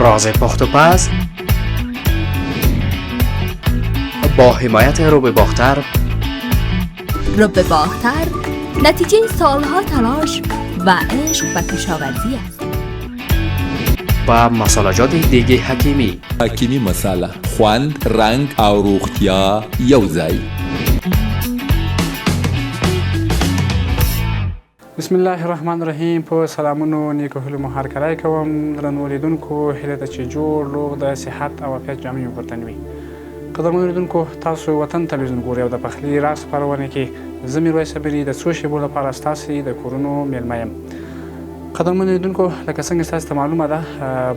راز پخت و پز با حمایت رب باختر. رب باختر نتیجه سالها تلاش و عشق و کشاورزی است. و مسالجات دیگه حکیمی مساله خوند، رنگ او روغتیا یو ځای. بسم الله الرحمن الرحیم. په سلامونو نیکو هیلو مو هرکلی کوم. درنو لیدونکو هیله ده چې جوړ روغ د صحت او عافیت جامې مو ورته وي. قدرمنو لیدونکو، تاسو وطن تلویزیون ګورئ او د پخلي راز خپرونه کې زه میرویس صبري د څو شیبو لپاره ستاسې د کورونو میلمه یم. قدرمنو لیدونکو، لکه څنګه ستاسو ته معلومه ده،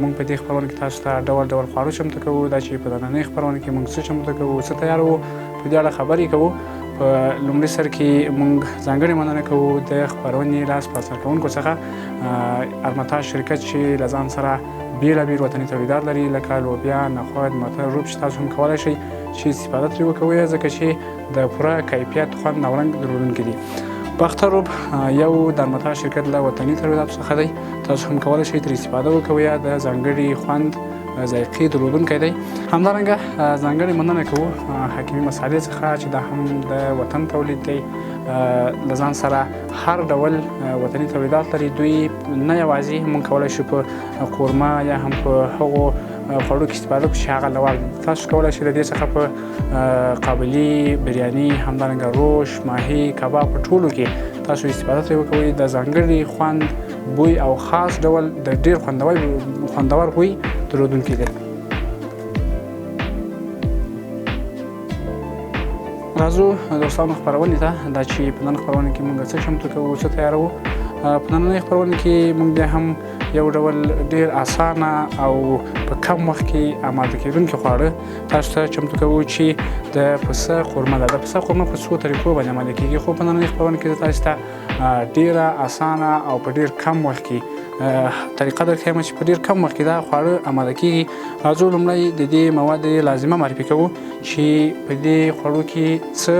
موږ په دې خپرونه کې تاسو ته ډول ډول خواړه چمتو کوو. دا چې په نننۍ خپرونه کې موږ څه چمتو کوو، څه تیاروو، په دې اړه خبرې کوو. په لومړي سر کې موږ ځانګړې مننه کوو د خپرونې لاس په اثر کوونکو څخه ارمتاج شرکت چې له ځان سره بېلابېل وطني تولیدات لري، لکه لوبیا، نخود، متر، روب چې تاسو هم کولی شئ چې استفاده ترې وکوئ، ځکه چې د پوره کیفیت، خوند او رنګ درلودونکي دي. باختر روب یو د ارمتاج شرکت له وطني تولیداتو څخه دی. تاسو هم کولی شئ ترې استفاده وکوئ، د ځانګړي خوند ذایقې درلودونکی دی. همدارنګه ځانګړې مننه کوو حکیمي مسالې څخه چې دا هم د وطن تولید دی. له ځان سره هر ډول وطني تولیدات لري. دوی نه یوازې موږ کولی شو په قورمه یا هم په هغو خوړو کې استفاده کړو چې هغه لوړ دي. تاسو کولی شئ له دې څخه په قابلي، بریاني، همدارنګه روش، ماهي، کباب په ټولو کې تاسو استفاده ترې وکوئ. د ځانګړي خوند، بوی او خاص ډول د ډېر خوندور بوی درلودونکی دی. راځو دوستانو خپرونې ته. دا چې په نن خپرونه کې موږ څه چمتو کوو، څه تیاروو. په نننۍ خپرونه کې موږ بیا هم یو ډول ډېر اسانه او په کم وخت کې اماده کېدونکي خواړه تاسو ته چمتو کوو چې د پسه قورمه ده. د پسه قورمه په څو طریقو باندې اماده کېږي، خو په نننۍ خپرونه کې زه تاسو ته ډېره اسانه او په ډېر کم وخت کې طریقه درښیم چې په ډېر کم وخت کې دا خواړه اماده کېږي. راځو لومړی د دې مواد لازمه معرفي کوو چې په دې خوړو کې څه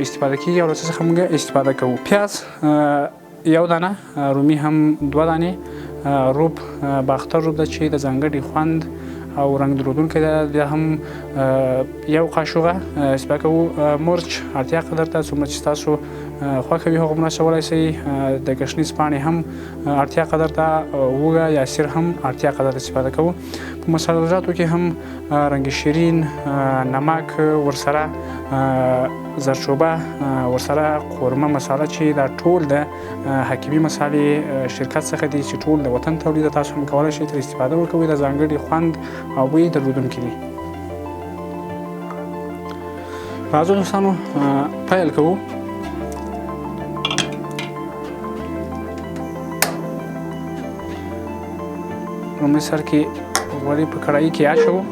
استفاده کېږي او له څه څخه موږ استفاده کوو. پیاز یو دانه، رومي هم 2 دانې، روب باختر روب ده چې د ځانګړي خوند او رنګ درلودونکی ده، بیا هم یو قاشوغه استفاده کوو. مرچ اړتیا قدر ته څومره چې تاسو خوښه وي هغومره اچولی شئ. د ګشنیز پاڼې هم اړتیا قدر ته، اوږه یا سیر هم اړتیا قدر استفاده کوو. په مساله‌جاتو کې هم رنګ شیرین، نمک ورسره، زرچوبه ورسره، قورمه مساله چې دا ټول د حکیمي مسالې شرکت څخه دي چې ټول د وطن تولید. تاسو هم کولی شئ ترې استفاده وکوئ. د ځانګړي خوند او بوی درلودونکي دي. راځو دوستانو پیل کوو. لومړي سر کې غوړي په کړایي کې اچوو.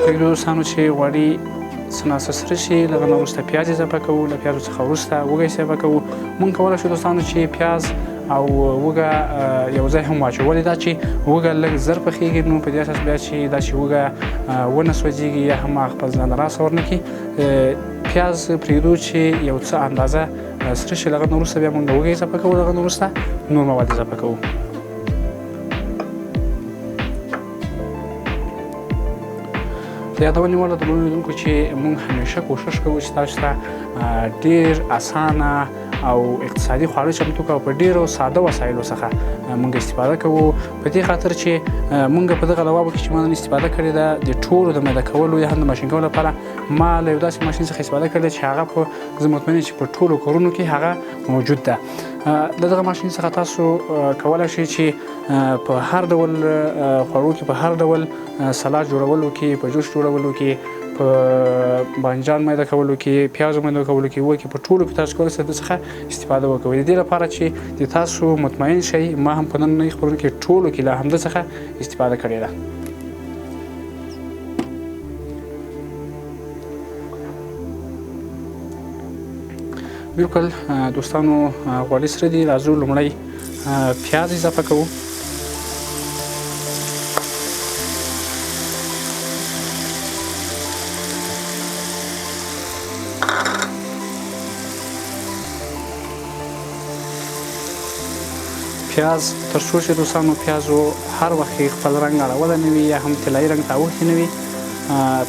پرېږدو دوستانو چې غوړي څه ناڅه سره شي. له هغه نه وروسته پیاز اضافه کوو. له پیازو څخه وروسته وږه اضافه کوو. موږ کولی شو دوستانو چې پیاز او وږه یو ځای هم واچوو. ولې دا چې وږه لږ زر پخېږي، نو په دې اساس بیا چې دا چې وږه ونه سوځېږي یا هم خپل ځان راسه ورنه کړي، پیاز پرېږدو چې یو څه اندازه سره شي. له هغه نه وروسته بیا موږ وږه اضافه کوو. له هغه نه وروسته نور مواد اضافه کوو. د یادونې وړ ده درنو لیدونکو چې موږ همیشه کوشش کوو چې تاسو ته ډېر اسانه او اقتصادي خواړه چمتو کړو. په ډېرو ساده وسایلو څخه موږ استفاده کوو، په دې خاطر چې موږ په دغه لوابو کې چې ما نن استفاده کړې ده د ټولو د میده کولو یا هم د ماشین کولو لپاره ما له یو داسې ماشین څخه استفاده کړې چې هغه په زه مطمئن چې په ټولو کورونو کې هغه موجود ده. د دغه ماشین څخه تاسو کولی شئ چې په هر ډول خوړو کې، په هر ډول سلاد جوړولو کې، په جوس جوړولو کې، په بانجان میده کولو کې، پیازو میده کولو کې، وکې په ټولو کې تاسو کولی شئ د څخه استفاده وکوئ. د دې لپاره چې د تاسو مطمئن شئ، ما هم په نننۍ خپرونه کې ټولو کې له همده څخه استفاده کړې ده. بالکل دوستانو غوړي سره دي. راځو لومړی پیاز اضافه کوو. پیاز تر څو چې دوستانو پیازو هر وخت خپل رنګ اړولی نه وي یا هم طلایي رنګ ته اوښتی نه وي،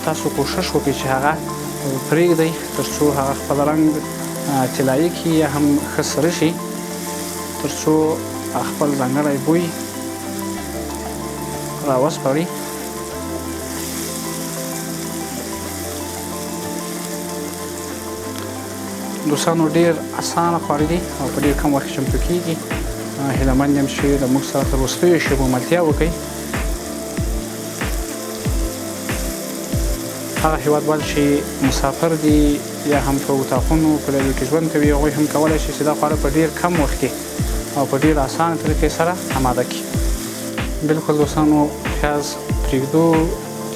تاسو کوشش وکړئ چې هغه پرېږدئ تر څو هغه خپل رنګ طلایي کړي یا هم ښه سره شي، تر څو خپل ځانګړی بوی راوسپړي. دوستانو ډېر اسانه خواړه دي او په ډېر کم وخت کې چمتو کېږي. هیله مند یم چې د موږ سره تر وروستیو شېبو ملتیا وکړئ. هغه هېوادوال چې مسافر دي یا هم په اتاقونو په لرګیو کې ژوند کوي، هغوی هم کولی شي چې دا خواړه په ډېر کم وخت کې او په ډېر اسانه طریقې سره اماده کړي. بلکل دوستانو پیاز پرېږدو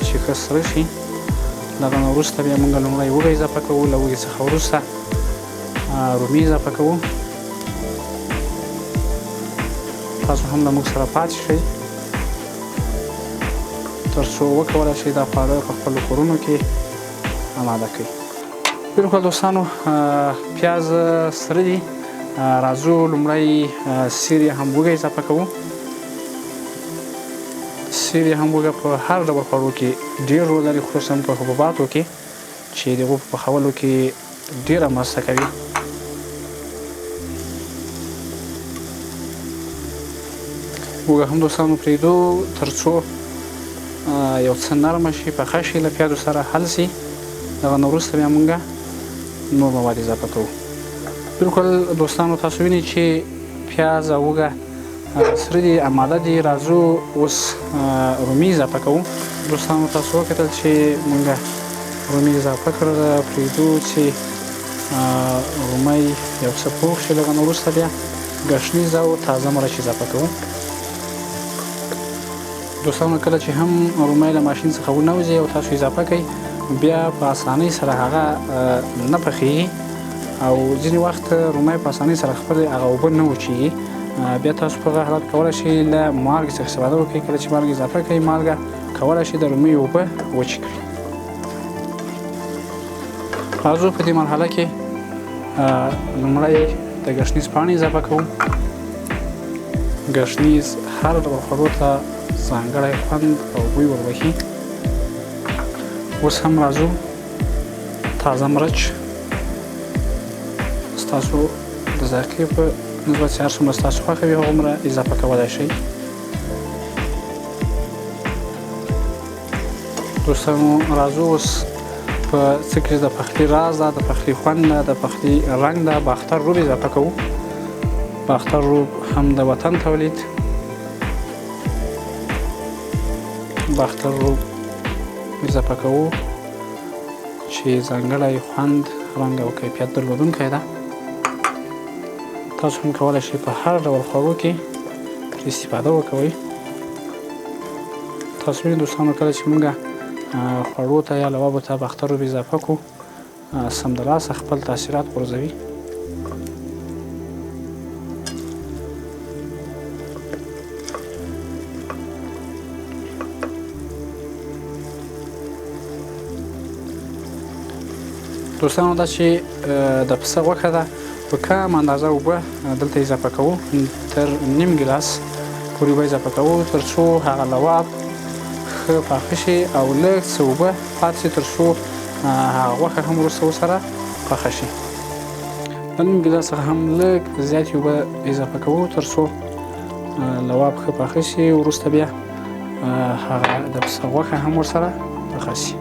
چې ښه سره شي. له هغه نه وروسته بیا موږ لومړی وږی اضافه کوو. له وږي څخه وروسته رومي اضافه کوو. تاسو هم له موږ سره پاتې شئ تر څو وکولی شئ دا خواړه په خپلو کورونو کې اماده کړئ. بلکل دوستانو پیاز سره دي. راځو لومړی سیر یې هم وږی اضافه کوو. سیر یې هم وږه په هر ډول خوړو کې ډېر رول لري، خصوصا په حبوباتو کې چې د هغو په پخولو کې ډېره مرسته کوي. وږه هم دوستانو پرېږدو تر څو یو څه نرمه شي، پخه شي، له پیازو سره حل شي. د هغه نه وروسته بیا موږ نور مواد اضافه کوو. بلکل دوستانو تاسو وینئ چې پیاز او وږه سره دي، اماده دي. راځو اوس رومي اضافه کوو. دوستانو تاسو وکتل چې موږ رومي اضافه کړل. پرېږدو چې رومی یو څه پوخ شي. له هغه نه وروسته بیا ګشنیز او تازه مرچ اضافه کوو. دوستانو کله چې هم رومی له ماشین څخه ونوځي او تاسو اضافه کوئ، بیا په اسانۍ سره هغه نه پخېږي او ځینې وخت رومی په اسانۍ سره خپل هغه اوبه نه وچېږي. بیا تاسو په هغه حالت کولی شئ له مالګې څخه استفاده وکړئ. کله چې مالګې اضافه کړئ، مالګه کولی شي د رومي اوبه وچې کړي. راځو په دې مرحله کې لومړی د ګشنیز پاڼې اضافه کوو. ګشنیز هر ډول خوړو ته ځانګړی خوند او بوی وربښي. اوس هم راځو تازه مرچ ستاسو د ذایقې په نسبت چې هر څومره ستاسو خوښه وي هغومره اضافه کولی شئ. دوستانو راځو اوس په څه کې د پخلي راز ده، د پخلي خوند ده، د پخلي رنګ ده، باختر روب اضافه کوو. باختر روب هم د وطن تولید. باختر روب اضافه کوو چې ځانګړی خوند، رنګ او کیفیت درلودونکی ده. تاسو هم کولی شئ په هر ډول خوړو کې پرې استفاده وکوئ. تاسو وینئ دوستانو کله چې موږ خوړو ته یا لوابو ته باختر روب اضافه کړو، سمدلاسه خپل تاثیرات غورځوي. دوستانو دا چې د پسه غوښه ده، په کم اندازه اوبه دلته اضافه کوو. تر نیم ګیلاس پورې اوبه اضافه کوو تر څو هغه لواب ښه پاخه شي او لږ څه اوبه پاتې شي تر څو هغه غوښه هم وروسته ورسره پخه شي. د نیم ګیلاس څخه هم لږ زیاتې اوبه اضافه کوو تر څو لواب ښه پاخه شي. وروسته بیا هغه د پسه غوښه هم ورسره پخه شي.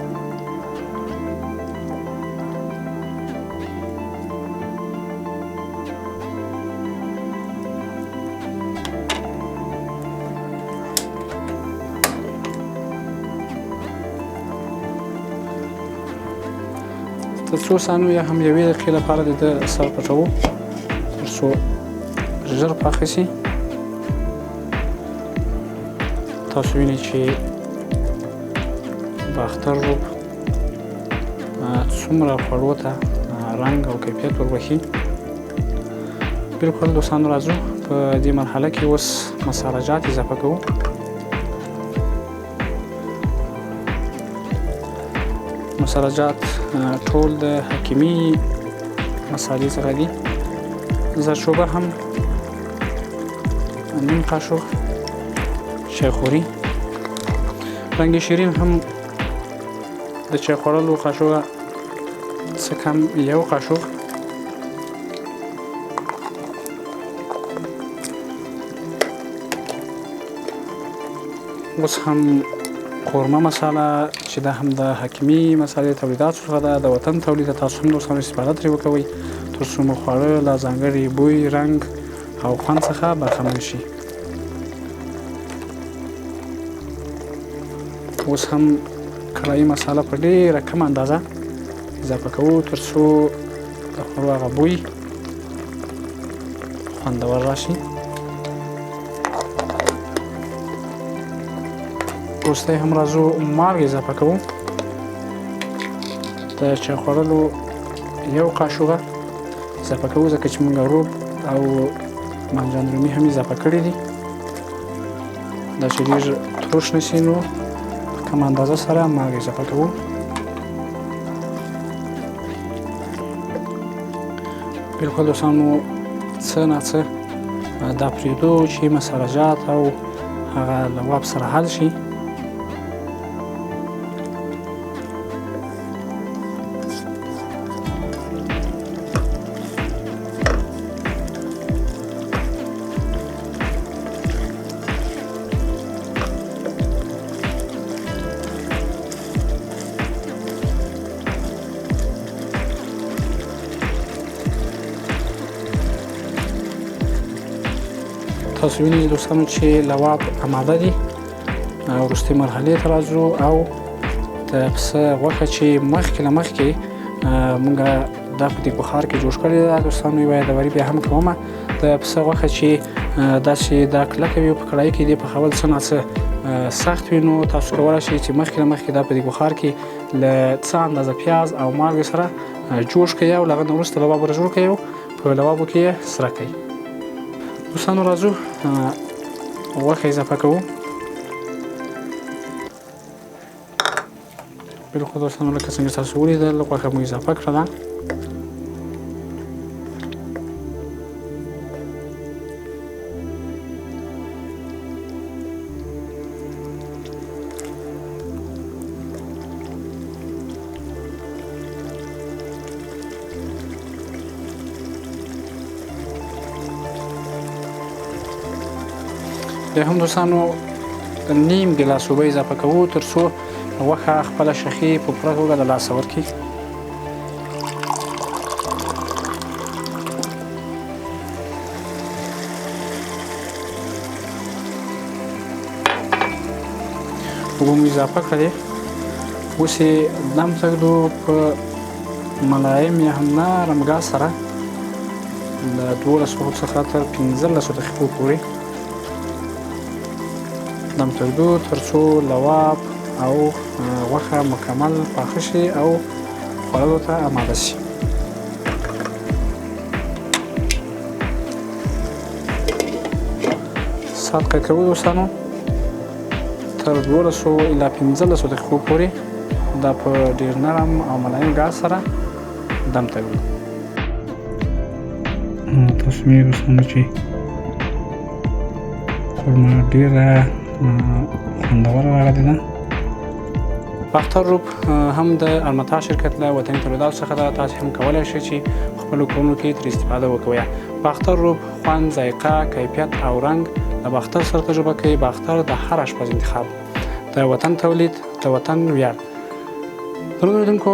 د څو ثانیو یا هم یوې دقیقې لپاره د ده سر پټوو تر څو ژر پاخه شي. تاسو وینئ چې باختر روب څومره خوړو ته رنګ او کیفیت وربښي. بلکل دوستانو راځو په دې مرحله کې اوس مساله‌جات اضافه کوو. مساله‌جات ټول د حکیمي مسالې څخه دي. زردچوبه هم نیم قاشق چایخوری. رنگ شیرین هم د چای خوړلو قاشقه څه کم 1 قاشق. اوس هم قورمه مساله چې دا هم د حکیمي مسالې تولیدات څخه ده، د وطن تولید. تاسو هم دوستانو استفاده ترې وکوئ تر څو مو خواړه له ځانګړي بوی، رنګ او خوند څخه برخمن شي. اوس هم کړایي مساله په ډېره کمه اندازه اضافه کوو تر څو د خوړو هغه بوی خوندور راشي. وروسته هم راځو مالګه اضافه کوو. د چای خوړلو 1 قاشقه اضافه کوو ځکه چې موږ روب او بانجان رومي هم اضافه کړي دي. دا چې ډېر ترش نشي نو په کمه اندازه سره مالګه اضافه کوو. بلکل دوستانو څه ناڅه دا پرېږدو چې مساله جات او هغه لواب سره حل شي. تاسو وینئ دوستانو چې لواب اماده دي. وروستۍ مرحلې ته راځو او د پسه غوښه چې مخکې له مخکې موږ دا په دې بخار کې جوش کړې ده دوستانو، یوه یادواري بیا هم کومه. د پسه غوښه چې داسې دا کلکه وي په کړایي کې دې پخول څه ناڅه سخت وي، نو تاسو کولی شئ چې مخکې له مخکې دا په دې بخار کې له څه اندازه پیاز او مالګې سره جوش کړئ او له هغه نه وروسته لواب ور جوړ کړئ او په لوابو کې یې سره کړئ. دوستانو راځو غوښه اضافه کوو. بلکل دوستانو لکه څنګه تاسو ولیدل غوښه مو اضافه کړه ده. بیا هم دوستانو نیم ګیلاس اوبه اضافه کوو تر څو غوښه خپله شخي په پوره توګه د لاسه ورکړي. اوبه مو اضافه کړلې. اوس یې دم تږدو په ملایم یا هم نرم ګاز سره له 12 څخه تر 15 دقیقو پورې دم تږدو تر څو لواب او غوښه مکمل پاخه شي او خوړلو ته اماده شي. ساعت قید کوو دوستانو تر 12 الی 15 دقیقو پورې دا په ډېر نرم او ملایم ګاز سره دم تږدو. تاسو وینئ دوستانو چې خرما ډېره خوندوره راغلې ده. باختر روب هم د المتا شرکت له وطني تولیداتو څخه ده. تاسو هم کولی شئ چې خپلو کورونو کې ترې استفاده وکوئ. باختر روب خوند، ذایقه، کیفیت او رنګ د باختر سره تجربه کوي. باختر د هر اشپز انتخاب، د وطن تولید، د وطن ویاړ. درنو لیدونکو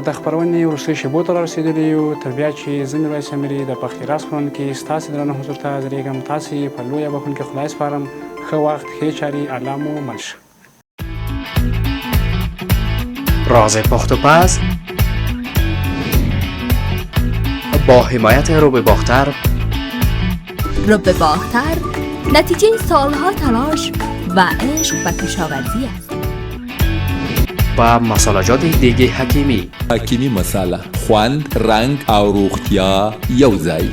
د خپرونې وروستیو شېبو ته رارسېدلي یو. تر بیا چې زه میرویس امري د پخلي راز خپرونکي ستاسې درانه حضور ته حاضرېږم. تاسې په لویه بښونکي خدای سپارم. ښه وخت، ښې چارې، الله مو مل شه. راز پخت و پز با حمایت روب باختر. روب باختر نتیجه سالها تلاش و عشق و کشاورزی است. و مسالجات دیگه حکیمی. حکیمی مساله خوند، رنگ او روغتیا یو ځای.